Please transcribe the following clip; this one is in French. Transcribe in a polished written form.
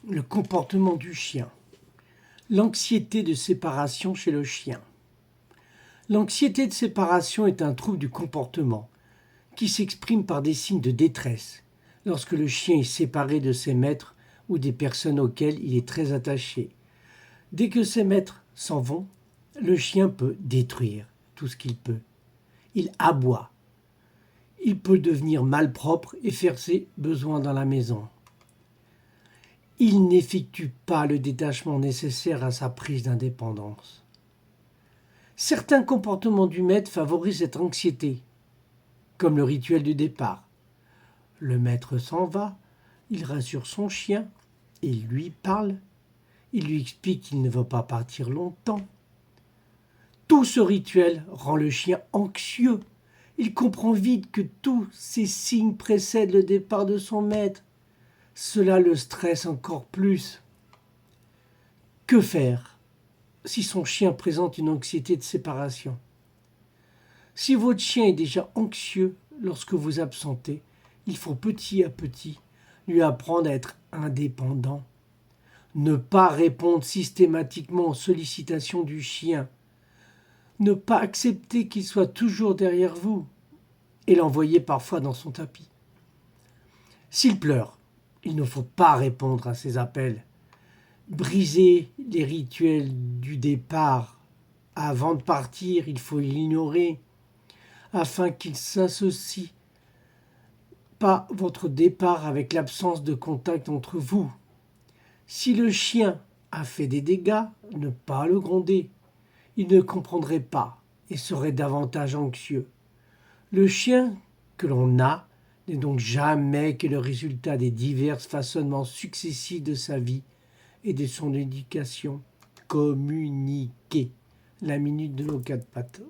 Le comportement du chien. L'anxiété de séparation chez le chien. L'anxiété de séparation est un trouble du comportement qui s'exprime par des signes de détresse lorsque le chien est séparé de ses maîtres ou des personnes auxquelles il est très attaché. Dès que ses maîtres s'en vont, le chien peut détruire tout ce qu'il peut. Il aboie. Il peut devenir malpropre et faire ses besoins dans la maison. Il n'effectue pas le détachement nécessaire à sa prise d'indépendance. Certains comportements du maître favorisent cette anxiété, comme le rituel du départ. Le maître s'en va, il rassure son chien, il lui parle, il lui explique qu'il ne va pas partir longtemps. Tout ce rituel rend le chien anxieux. Il comprend vite que tous ces signes précèdent le départ de son maître. Cela le stresse encore plus. Que faire si son chien présente une anxiété de séparation? Si votre chien est déjà anxieux lorsque vous absentez, il faut petit à petit lui apprendre à être indépendant. Ne pas répondre systématiquement aux sollicitations du chien. Ne pas accepter qu'il soit toujours derrière vous et l'envoyer parfois dans son tapis. S'il pleure, il ne faut pas répondre à ses appels. Briser les rituels du départ. Avant de partir, il faut l'ignorer afin qu'il s'associe pas votre départ avec l'absence de contact entre vous. Si le chien a fait des dégâts, ne pas le gronder. Il ne comprendrait pas et serait davantage anxieux. Le chien que l'on a n'est donc jamais que le résultat des divers façonnements successifs de sa vie et de son éducation. Communiquer. La minute de nos quatre pattes.